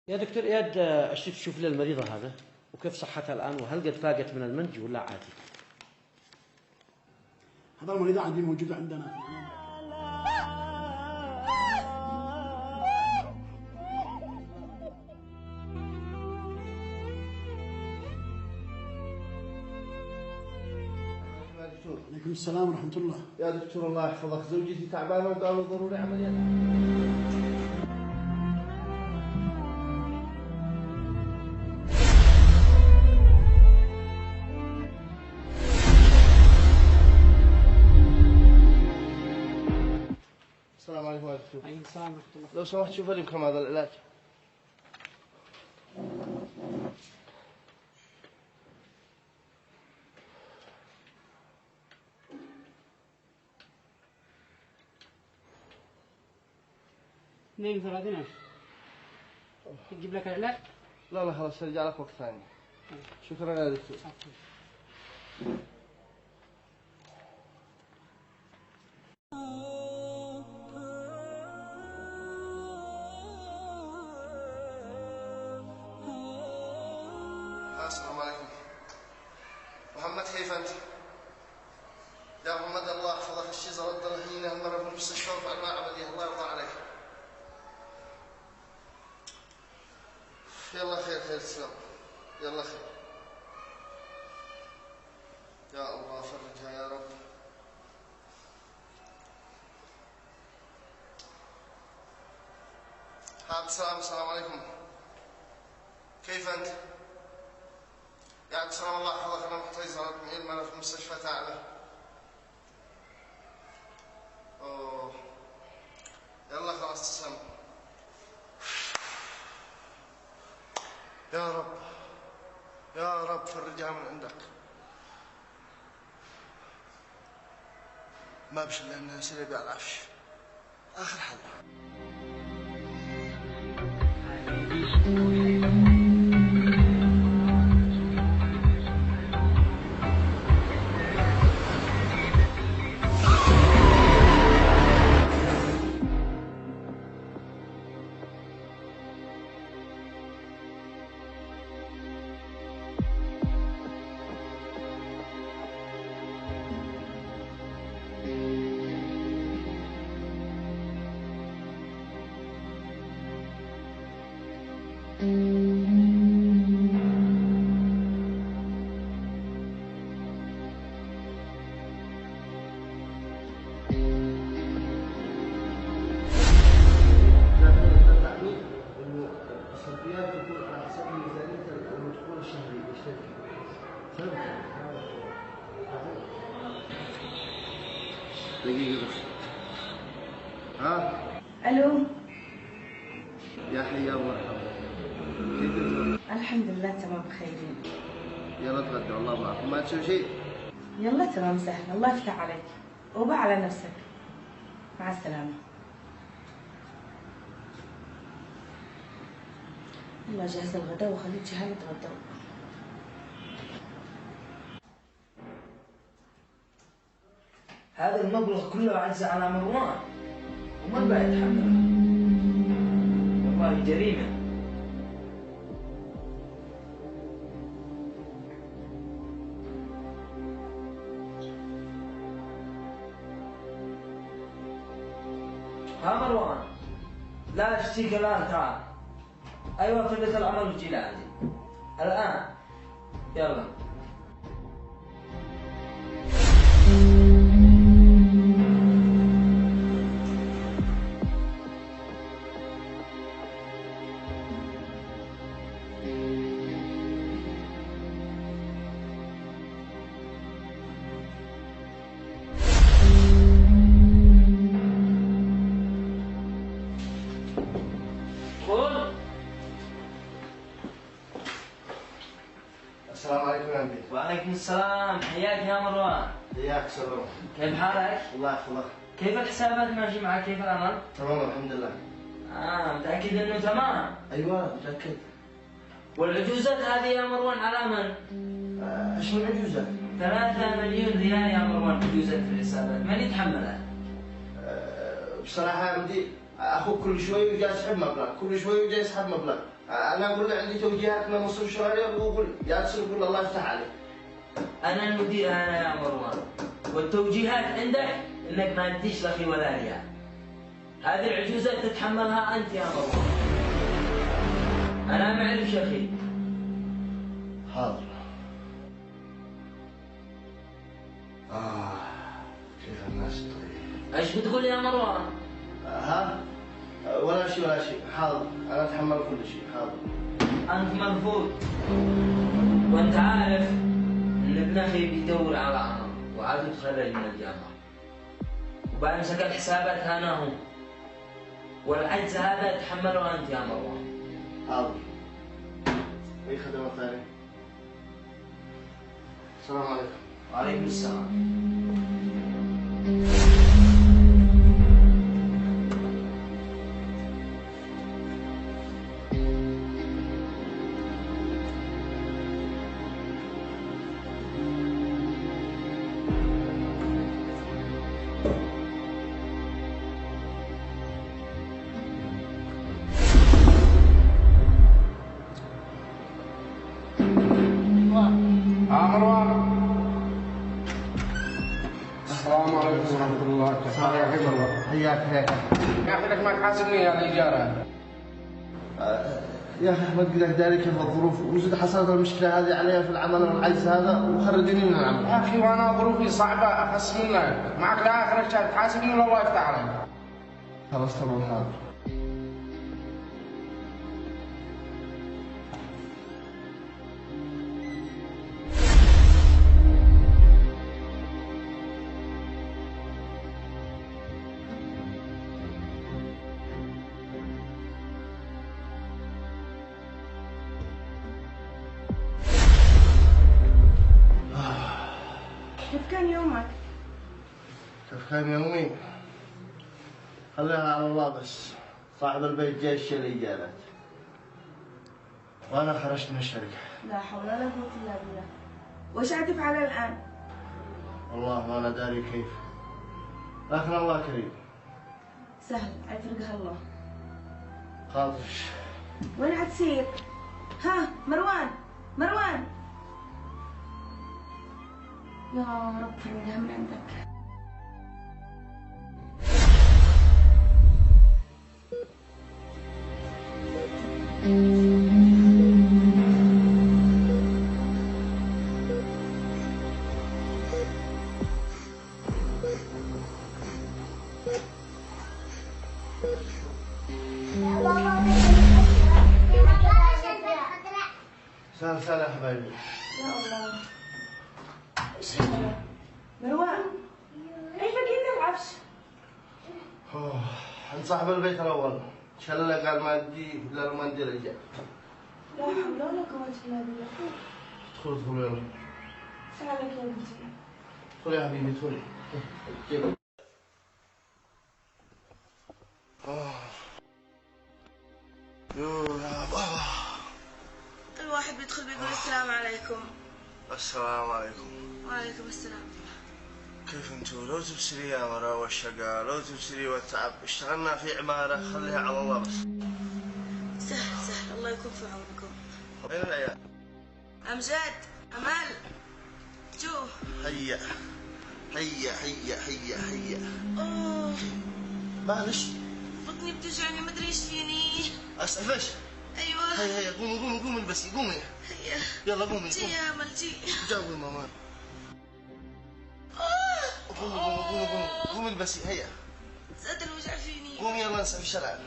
يا دكتور إياد، اشتري تشوف لي المريضة هذا وكيف صحتها الآن، وهل قد فاقت من المنج ولا عادي؟ هذا المريضة عندي موجودة عندنا في العناية. عليكم السلام ورحمة الله. يا دكتور الله يحفظك، زوجتي تعبانة وقالوا ضروري عمليات. السلام عليكم يا دكتور. عليكم السلام ورحمة الله. لو سمحت شوف لي بكم هذا العلاج. اثنين وثلاثين تجيب لك العلاج؟ لا خلاص ارجع لك وقت ثاني. شكرا يا دكتور. السلام عليكم. محمد كيف انت؟ يا محمد الله يحفظك، الشيزة رد الحين المرة في المستشفى وفعل ما عملية، الله يرضى عليك. يلا خير تسلم. يلا خير. يا الله فرجها يا رب. عبد السلام عليكم. كيف انت؟ يا عبد السلام الله يحفظك، انا محتاج صارت معي المرة في المستشفى تعبة. اوه يلا خلاص تسلم. يا رب فرجها من عندك. ما بش الا انه يصير يبيع العفش. اخر حل. الصرفيات تكون على حسب ميزانية المدخول الشهري للشركة. دقيقة بس. ها؟ الو. يا حيا ومرحبا. كيف الأمور؟ الحمد لله تمام بخير. يلا تغدى والله معكم، ما تسوي شيء؟ يلا تمام سهل، الله يفتح عليك. وبع على نفسك. مع السلامة. يلا جهز الغداء وخليك جهاز يتغدوا. هذا المبلغ كله عجز على مروان وما بقى يتحمله. والله جريمة. ها مروان، لا اشتيك الآن، تعال. أيوة في بيت العمل وتجي لعندي الآن. يلا. السلام عليكم يا أمي. وعليكم السلام، حياك يا مروان. حياك سلام. كيف حالك؟ الله يحفظك. كيف الحسابات ماشي معك؟ كيف الأمر؟ تمام الحمد لله. متأكد إنه تمام؟ أيوة متأكد. والعجوزات هذه يا مروان على من؟ ايش العجوزة؟ 3 مليون ريال يا مروان عجوزات في الحسابات، من يتحملها؟ بصراحة يا مدير، أخوك كل شوي وجاي يسحب مبلغ، كل شوي وجاي يسحب مبلغ، انا اقول له عندي توجيهات من مصروف شهري واقول يا تصير قول الله يفتح عليك. انا المدير انا يا مروان، والتوجيهات عندك انك ما تديش لأخي ولا ريال. هذه العجوزة تتحملها انت يا مروان. انا ما اعرف اخي. حاضر. كيف الناس طيب. ايش بتقول يا مروان؟ ها؟ ولا شيء ولا شيء، حاضر، انا اتحمل كل شيء، حاضر. انت مرفوض، وانت عارف ان ابن اخي بيدور على عمل وعاد يتخرج من الجامعه، وبامسك الحسابات انا هو، والعجز هذا يتحمله انت يا مروان. حاضر. اي خدمه ثانيه؟ السلام عليكم. وعليكم السلام. مروان. السلام عليكم ورحمة الله. كيف حالك يا أخي مروان؟ حياك. يا أخي لك ما تحاسبني على الإيجار. يا اخي احمد قلت داري كيف الظروف، وزد حصلت المشكله هذه عليها في العمل والعجز هذا وخرجني من العمل. يا أخي وأنا ظروفي صعبة أخس منك، معك لآخر الشهر تحاسبني ولا الله يفتح عليك؟ خلاص تمام حاضر. كيف كان يومك؟ كيف كان يومي؟ خليها على الله بس. صاحب البيت جاي الشيء جالت وانا خرجت من الشركه. لا حول ولا قوة إلا بالله. وش تفعل الآن؟ والله ما انا داري كيف، لكن الله كريم. سهل، اتركها الله. خاطرش. وين حتسير؟ ها مروان يا رب فرجها من عندك. سهل يا حبايبي. يا الله ايش هذا؟ مروان ايش بقيت العفش؟ عند صاحب البيت الاول شلة قال ما ادي الا المنديل اللي جاء. لا حول ولا قوة الا بالله. ادخل يلا. تعالك يا بنتي. ادخل يا حبيبي ادخلي. يا بابا. الواحد بيدخل بيقول السلام عليكم. السلام عليكم. وعليكم السلام. كيف انتو؟ لو تبصري يا مرا والشقاء، لو تبصري والتعب، اشتغلنا في عمارة خليها على الله بس. سهل الله يكون في عونكم. وين العيال؟ أمجاد أمال جو. هيا هيا هيا هيا هيا. أوه معلش بطني بتوجعني ما ادري ايش فيني. اسفش. ايوه هيا قومي البسي قومي. هيا يلا قومي. جي يا امل جي. جاوبي ماما. قومي البسي هيا. زاد الوجع فيني. قومي يلا نسوي الشارع.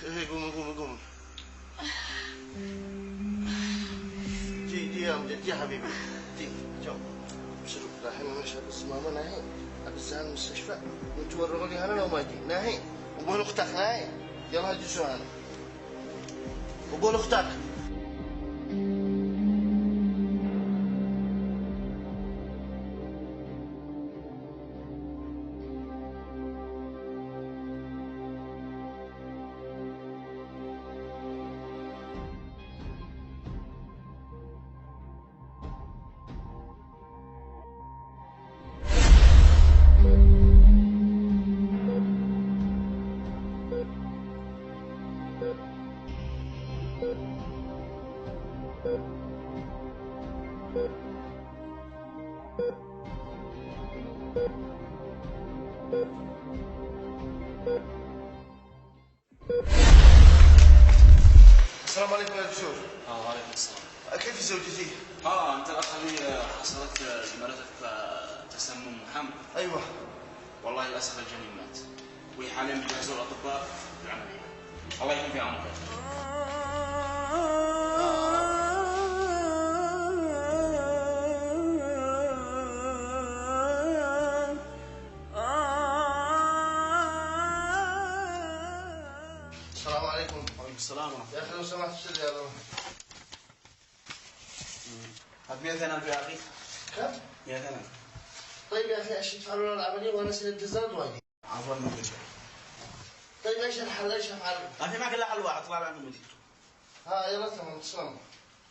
هي قومي. جي يا امجد يا حبيبي جي جو. ابشروا رايحين المشهد بس ماما ناهي. ابزها المستشفى وتوروني انا لو ما جي ناهي. وقول اختك ناهي. يلا هجي شو انا. وقول اختك. السلام عليكم يا دكتور. وعليكم السلام. كيف زوجتي؟ انت الاخ اللي حصلت لمرتك تسمم حمل. ايوه. والله للاسف الجنين مات، وهي حاليا بيجهزوا الاطباء للعمليه. الله يكون في عونك يا دكتور. السلام عليكم. وعليكم السلام ورحمه الله. يا اخي لو سمحت اشتري هذا. هات 200,000 يا اخي. كم؟ 200,000. طيب يا اخي ايش يفعلون العمليه وانا سنه الزاد وايد. عفوا ما في شيء. طيب ايش الحل؟ ايش افعل؟ ما في معك الا حل واحد، طلع عند المدير. يلا تمام تسلم.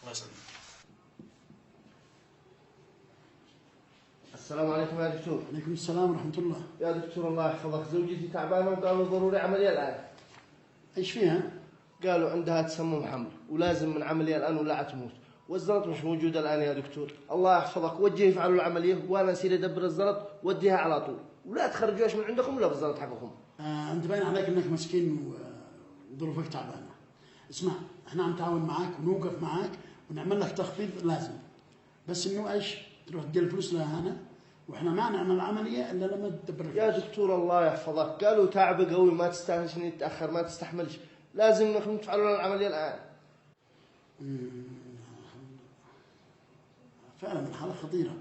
الله يسلمك. السلام عليكم يا دكتور. عليكم السلام ورحمة الله. يا دكتور الله يحفظك، زوجتي تعبانه وقالوا ضروري عمليه الان. ايش فيها؟ قالوا عندها تسمم حمل ولازم من عمليه الان ولا تموت، والزلط مش موجود الان يا دكتور. الله يحفظك وجه يفعلوا العمليه وانا اسير ادبر الزلط وديها على طول، ولا تخرجوش من عندكم ولا بالزلط حقكم. انت باين عليك انك مسكين وظروفك تعبانه. اسمع، احنا عم نتعاون معاك ونوقف معاك ونعمل لك تخفيض لازم، بس انه ايش؟ تروح تدي الفلوس لها هنا، واحنا ما نعمل العمليه الا لما تدبر الفلوس. يا دكتور الله يحفظك، قالوا تعب قوي ما تستاهلش ان يتاخر، ما تستحملش، لازم نفعلوا لنا العمليه الان. فعلا الحاله خطيره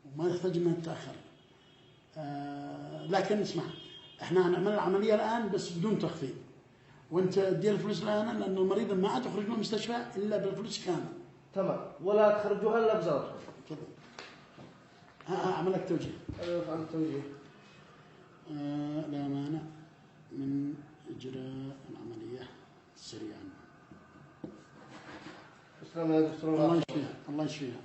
وما يحتاج انها تتاخر. لكن اسمع، احنا هنعمل العمليه الان بس بدون تخفيض، وانت ادي الفلوس لها هنا، لانه المريض ما عاد يخرج من المستشفى الا بالفلوس كامل. تمام، ولا تخرجوها الا بزلطكم. كذا. اعمل لك توجيه. ايوه افعل توجيه. لا مانع من اجراء العمليه سريعا. تسلم يا دكتور الله يشفيها، الله يشفيها.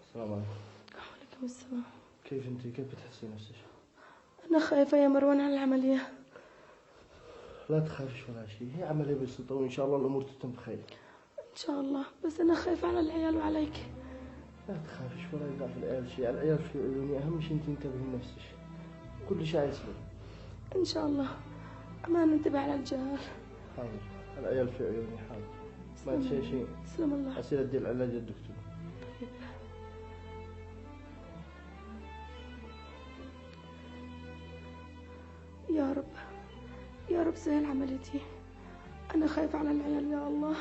السلام عليكم. وعليكم السلام. كيف انت؟ كيف بتحسين نفسك؟ أنا خايفة يا مروان على العملية. لا تخافش ولا شيء، هي عملية بسيطة وإن شاء الله الأمور تتم بخير. إن شاء الله، بس أنا خايفة على العيال وعليك. لا تخافش ولا يقع في العيال شيء، العيال في عيوني، أهم شيء أنت انتبهي لنفسك، كل شيء يسلم. إن شاء الله، أمان انتبه على الجهال. حاضر، العيال في عيوني حاضر. ما تشي شيء. تسلم الله. أصير أدي العلاج للدكتور. طيب. يا رب، يا رب سهل عمليتي، أنا خايفة على العيال يا الله.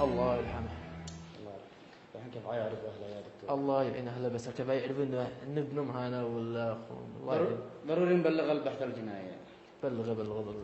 الله يرحمه. الحين كيف عيارب اهله يا دكتور؟ الله يعين اهله، بس كيف يعرفون ان ابنهم هنا ولا اخوهم؟ الله يعين. ضروري نبلغ البحث الجنائي. بلغ ضروري.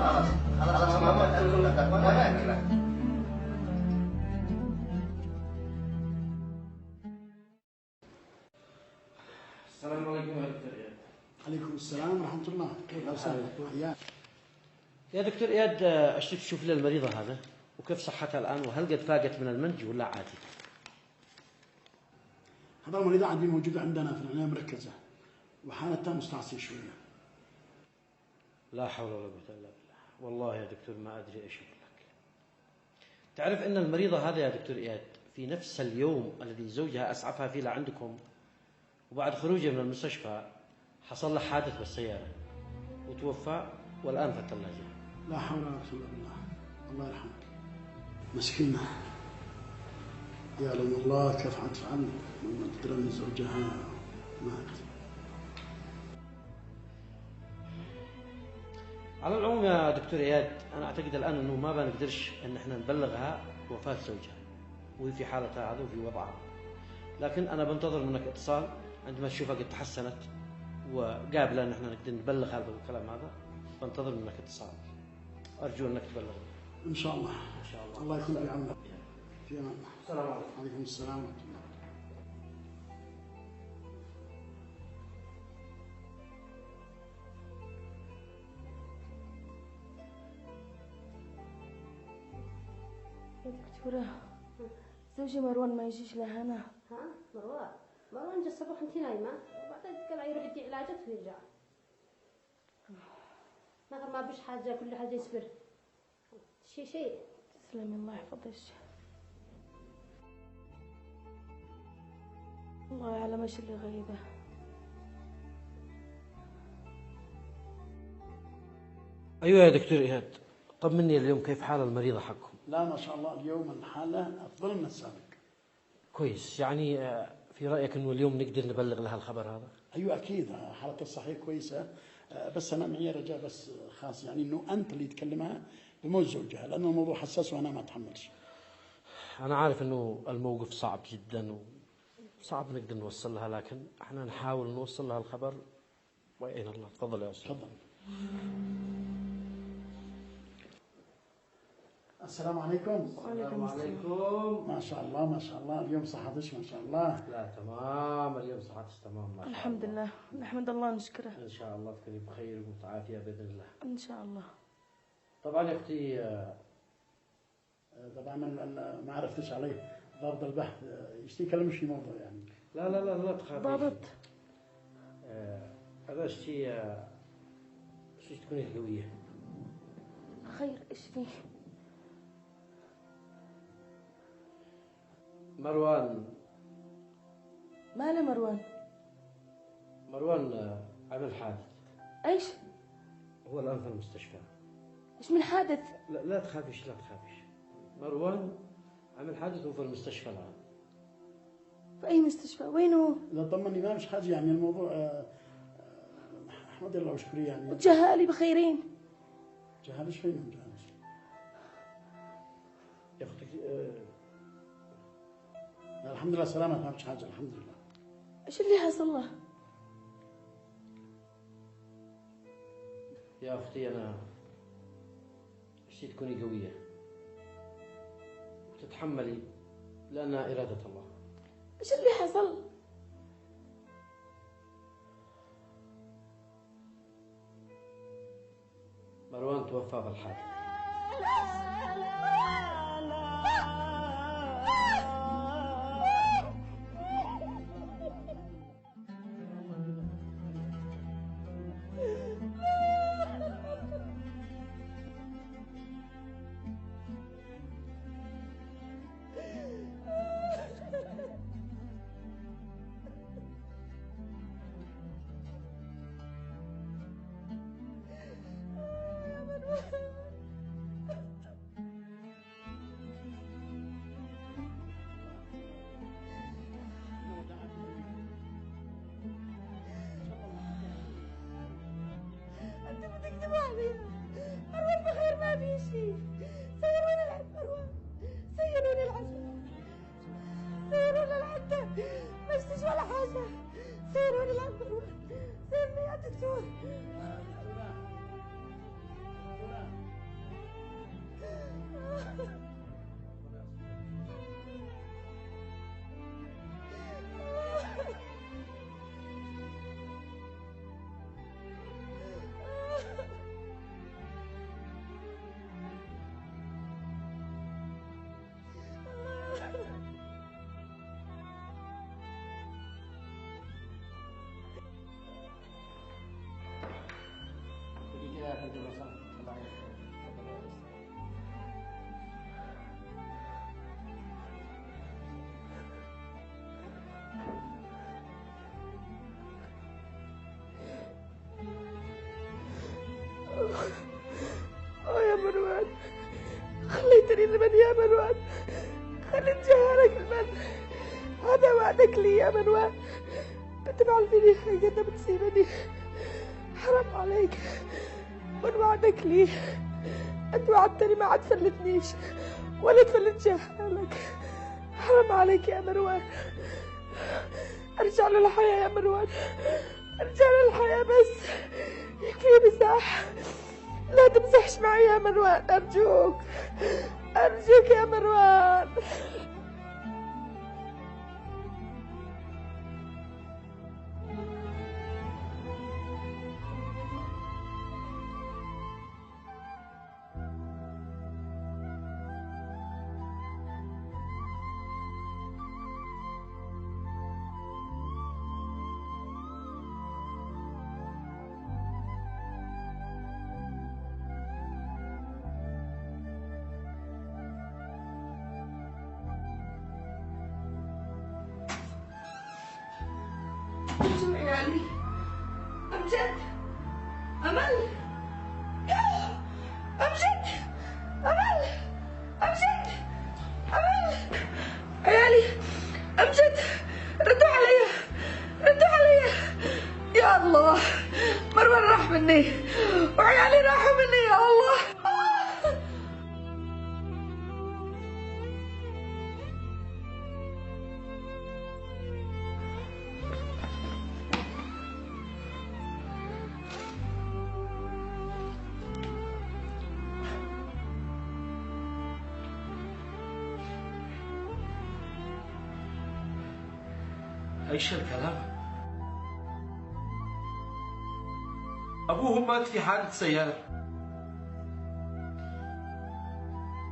خلاص ماما تقول لك وانا اكله. السلام عليكم يا دكتور اياد. عليكم السلام ورحمه الله. كيف حالك؟ يا دكتور اياد، اشتري تشوف لي المريضه هذا وكيف صحتها الان، وهل قد فاقت من المنج ولا عادي؟ هذا المريضة عندي موجودة عندنا في العناية المركزة وحالتها مستعصية شوية. لا حول ولا قوة إلا بالله. والله يا دكتور ما أدري إيش أقول لك. تعرف أن المريضة هذا يا دكتور إياد في نفس اليوم الذي زوجها أسعفها فيه لعندكم، وبعد خروجه من المستشفى حصل له حادث بالسيارة وتوفى والآن في الثلاجة. لا حول ولا قوة إلا بالله. الله يرحمك. مسكينة. يعلم الله كيف حتفعل لما تدري ان زوجها مات. على العموم يا دكتور اياد، انا اعتقد الان انه ما بنقدرش ان احنا نبلغها وفاة زوجها وهي في حالتها هذا وفي وضعها، لكن انا بنتظر منك اتصال عندما تشوفها قد تحسنت وقابله ان احنا نقدر نبلغ هذا الكلام هذا. بنتظر منك اتصال، ارجو انك تبلغني. ان شاء الله. ان شاء الله. الله يكون في عونك. في امان الله. السلام عليكم. وعليكم السلام ورحمه الله. يا دكتورة، زوجي مروان ما يجيش لهنا. ها مروان جا الصبح انت نايمة وبعدين قال يروح يدي علاجات ويرجع. ما بيش حاجة، كل حاجة يصبر. شيء تسلمي الله يحفظك. الله يعلم ايش اللي غيبه. ايوه يا دكتور اياد، طمني اليوم كيف حال المريضة حقكم؟ لا ما شاء الله اليوم الحالة افضل من السابق. كويس، يعني في رأيك انه اليوم نقدر نبلغ لها الخبر هذا؟ ايوه اكيد حالتها الصحية كويسة، بس انا معي رجاء بس خاص، يعني انه انت اللي تكلمها بموت زوجها لانه الموضوع حساس وانا ما اتحملش. انا عارف انه الموقف صعب جدا وصعب نقدر نوصل لها، لكن احنا نحاول نوصل لها الخبر وإن الله. تفضل يا استاذ. تفضل. السلام عليكم. وعليكم السلام. ما شاء الله ما شاء الله، اليوم صحتك ما شاء الله. لا تمام، اليوم صحتك تمام ما شاء الحمد لله، نحمد الله ونشكره. ان شاء الله تكوني بخير ومتعافيه باذن الله. ان شاء الله. طبعا يا اختي، طبعا ما عرفتش عليه ضابط البحث، يشتي يكلم شي موضوع يعني. لا لا لا لا تخافي. ضابط هذا اشتي تكوني قويه. خير ايش فيه؟ مروان. ماله مروان؟ مروان عمل حادث. ايش؟ هو الان في المستشفى. ايش من حادث؟ لا تخافيش لا تخافيش. مروان عمل حادث وهو في المستشفى الان. في اي مستشفى؟ وين هو؟ لا طمني ما مش حاجه يعني الموضوع احمد الله وشكري يعني. وجهالي بخيرين. جهالش فين جهالش؟ يا اختي الحمد لله سلامة، ما فيش حاجة الحمد لله. ايش اللي حصل له؟ يا اختي انا اشتي تكوني قوية وتتحملي لأنها إرادة الله. ايش اللي حصل؟ مروان توفى بالحادث. تكذبوا علينا. مروان بخير ما في شيء. سيروني لعند مروان، سيروني العشاء، سيروني العدة، ما اشتيش ولا حاجة. سيروني لعند مروان، سيرني يا دكتور. يا مروان، خليتني المن يا مروان، خليت جهالك المن. هذا وعدك لي يا مروان، بتفعل فيني خير بتسيبني. حرام عليك، من وعدك لي. انت وعدتني ما عاد فلتنيش ولا تفلت جهالك. حرام عليك يا مروان، ارجع للحياة يا مروان، ارجع للحياة بس. يكفي مزاح، لا تمزحش معي يا مروان، ارجوك ارجوك يا مروان. شو عيالي؟ أمجد، أمل، أمجد، أمل، أمجد، أمل، عيالي، أمجد، ردوا علي، ردوا علي. يا الله، مروان راح مني وعيالي راحوا مني يا الله. ايش الكلام؟ ابوهم مات في حادث سيارة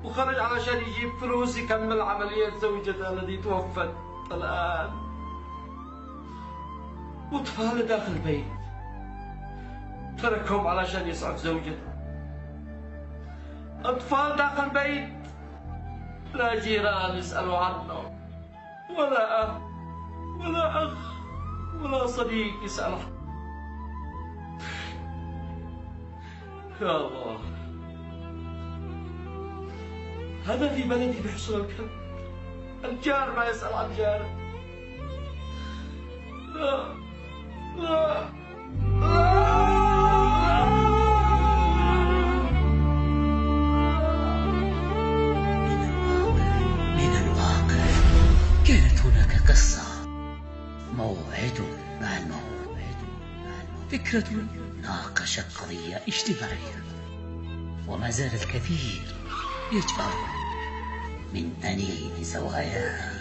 وخرج علشان يجيب فلوس يكمل عملية زوجته التي توفت الآن، وأطفال داخل البيت تركهم علشان يسعف زوجته. أطفال داخل البيت، لا جيران يسألوا عنه، ولا أهل ولا أخ ولا صديق يسأل عنه. يا الله، هذا في بلدي بيحصل الكلام. الجار ما يسأل عن جاره. لا لا من الواقع كانت هناك قصة، موعد مع الموعد، فكرة ناقشت قضية اجتماعية، وما زال الكثير يجمع من أنين زواياها.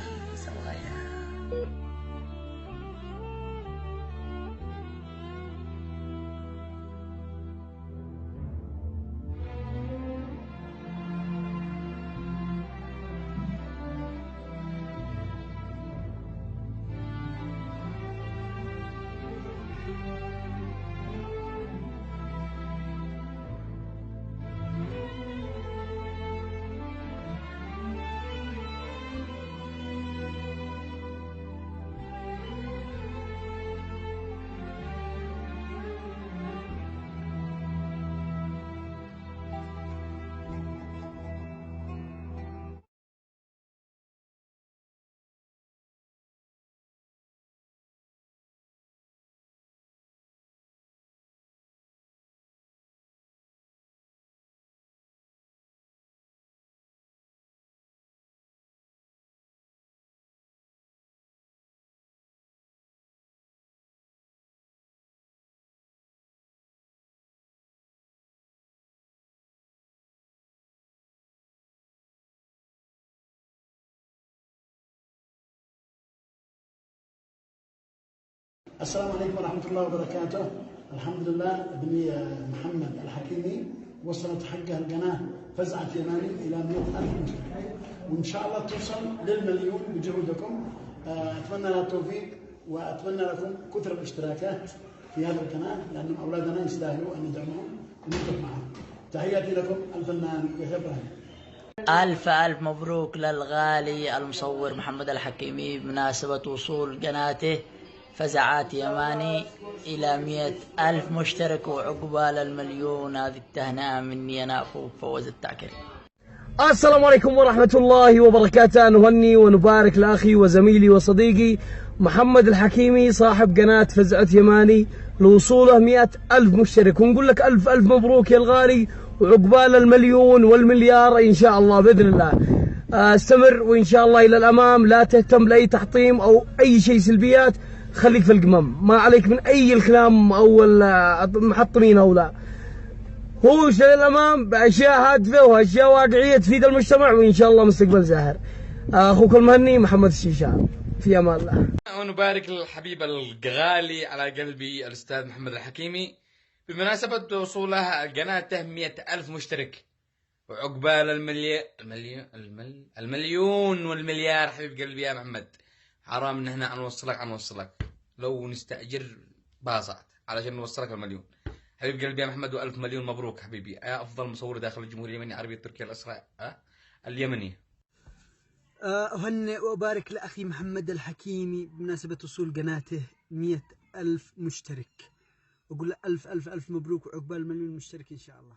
السلام عليكم ورحمة الله وبركاته. الحمد لله ابني محمد الحكيمي وصلت حقه القناة فزعة يماني إلى 100,000 مشترك، وإن شاء الله توصل للمليون بجهودكم. أتمنى لها التوفيق، وأتمنى لكم كثر الاشتراكات في هذا القناة، لأن أولادنا يستاهلوا أن ندعمهم ونوقف معهم. تحياتي لكم الفنان يحيى إبراهيم. ألف ألف مبروك للغالي المصور محمد الحكيمي بمناسبة وصول قناته فزعات يماني إلى 100,000 مشترك وعقبال المليون. هذه التهنئة مني أنا أخوك فوز التعكري. السلام عليكم ورحمة الله وبركاته. نهني ونبارك لأخي وزميلي وصديقي محمد الحكيمي صاحب قناة فزعة يماني لوصوله 100,000 مشترك، ونقول لك ألف مبروك يا الغالي، وعقبال المليون والمليار إن شاء الله بإذن الله. استمر وإن شاء الله إلى الأمام، لا تهتم لأي تحطيم أو أي شيء سلبيات، خليك في القمم، ما عليك من أي الكلام أو المحطمين أو لا. هو للأمام بأشياء هادفة وأشياء واقعية تفيد المجتمع، وإن شاء الله مستقبل زاهر. أخوك المهني محمد الشيشان، في أمان الله. ونبارك للحبيب الغالي على قلبي الأستاذ محمد الحكيمي بمناسبة وصوله قناته 100,000 مشترك، وعقبال المليون والمليار. حبيب قلبي يا محمد، حرام ان احنا نوصلك لو نستأجر باصات علشان نوصلك المليون. حبيب قلبي يا محمد، وألف مليون مبروك حبيبي يا أفضل مصور داخل الجمهورية اليمنية العربية التركية الأسرع اليمنية. أهنئ وأبارك لأخي محمد الحكيمي بمناسبة وصول قناته 100,000 مشترك، وأقول له ألف مبروك وعقبال المليون مشترك إن شاء الله.